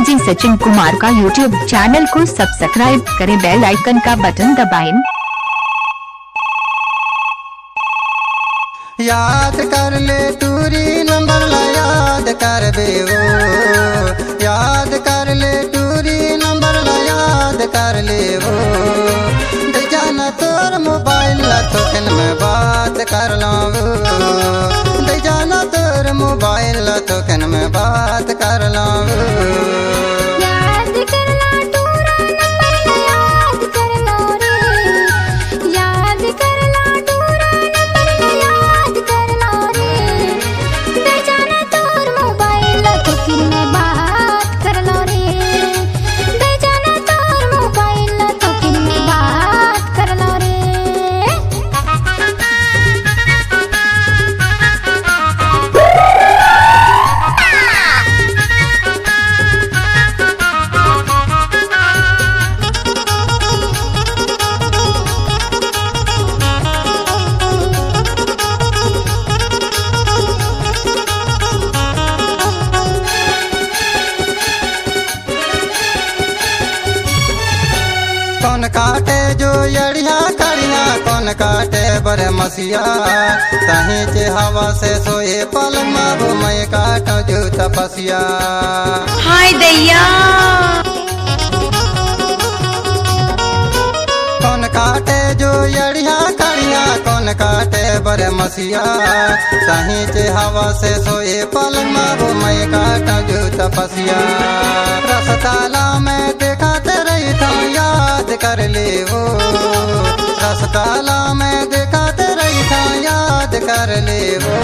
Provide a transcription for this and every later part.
DJ Sachin Kumar का YouTube channel को subscribe करें, बेल आइकन का बटन दबाएं। याद कर ले टूरी नंबर ला याद कर बेवो, याद कर ले टूरी नंबर ला याद कर ले वो। दे जाना तोर मोबाइल ला तो किन में बात कर लाऊं, दे जाना तोर मोबाइल ला तो किन में बात कर लाऊं। कौन काटे जो यड़िया कड़िया, कौन काटे बरे मसिया, तही चे हवा से सोए पल माबू मैं काटो जो तपसिया। हाय दैया कौन काटे जो यड़िया कड़िया, कौन काटे बरे मसिया, तही चे हवा से सोए पल माबू मैं काटो जो तपसिया। रसताला में देखा तेरे था याद कर ले वो, रसताला में देखा तेरे था याद कर ले वो।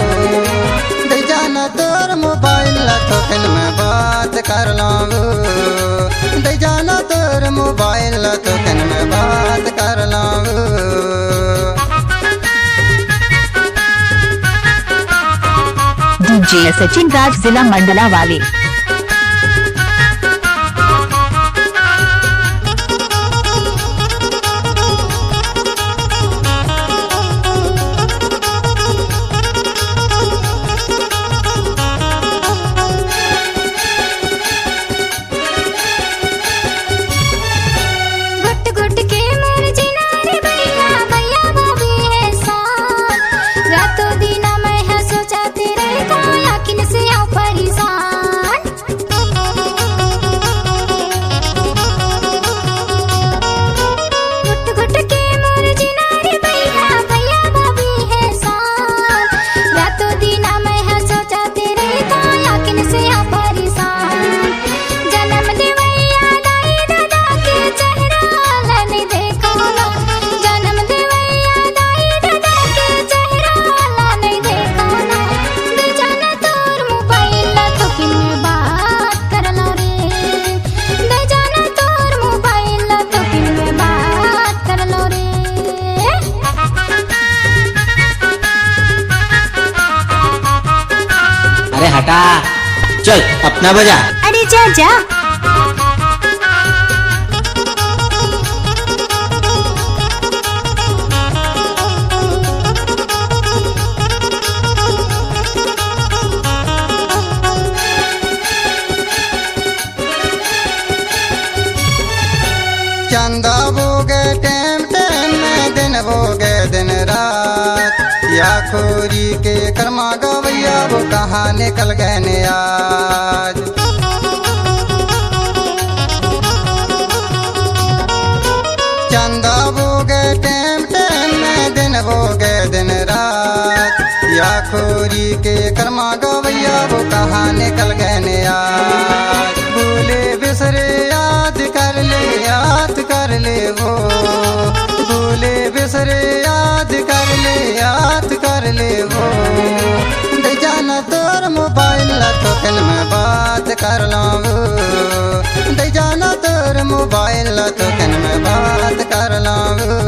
दे जाना तोर मोबाइल ला तो किन में बात कर लाऊं, दे जाना तोर मोबाइल ला तो किन में बात कर लाऊं। डीजे सचिन राज जिला मंडला वाले। अरे हटा, चल अपना बजा। अरे जा जा। चंदा बोगे टेम टेम में, दिन बोगे दिन रात, या खोरी के कर्मा गवैया वो कहाँ निकल गए ने आज। चंदा बोगे टेम टेम में, दिन बोगे दिन रात, या खोरी के कर्मा गवैया वो कहाँ निकल गए ने आज। भूले बिसरे याद कर ले, याद कर ले वो, भूले बिसरे याद कर ले, याद कर ले वो। दे जाना तोर मोबाइल ला तो किन में बात कर लाऊं, दे जाना तोर मोबाइल ला तो किन में बात कर लाऊं।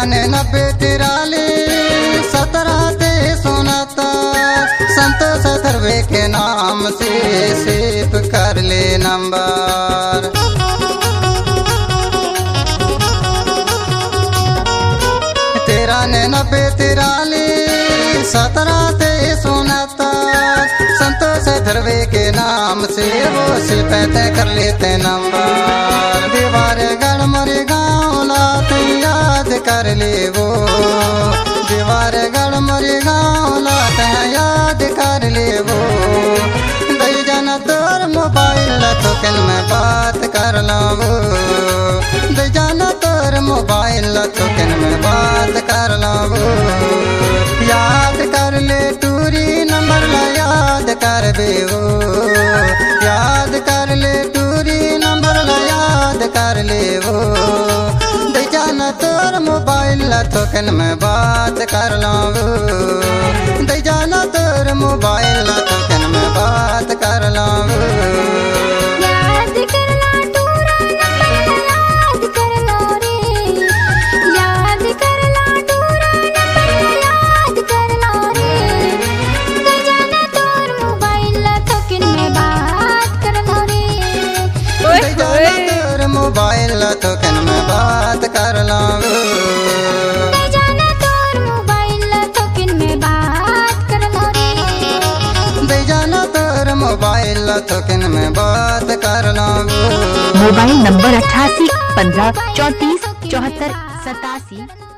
934317 संतोष धरवे के नाम से सेव कर ले नंबर। 934317 संतोष धरवे के नाम से वो सिलपते कर लेते नंबर। दीवार गढ़ मोरे गाँव लाते याद कर ले वो, दीवार गढ़ मोरे गाँव लाते याद कर ले वो। दई जाना तोर मोबाइल तो किन में बात कर लो, दई जाना तोर मोबाइल तो किन में बात कर लो। याद कर ले टूरी नंबर ला याद कर बेवो, याद कर ले टूरी नंबर ला याद कर ले वो। दे जाना तोर मोबाइल ला तो किन में बात कर लो, दे जाना तोर मोबाइल ला तो किन में बात कर लो। याद कर ला टूरा नंबर याद कर लो रे, याद कर ला टूरा नंबर याद कर लो रे। दे जाना तोर मोबाइल ला तो किन में बात कर लो रे, दे जाना तोर मोबाइल ला तो किन में बात कर लो, दे जाना तोर मोबाइल ला तो किन में बात कर लो रे। दे जाना तोर मोबाइल ला तो किन में बात कर लो। Mobile number 88 15 34 74 87।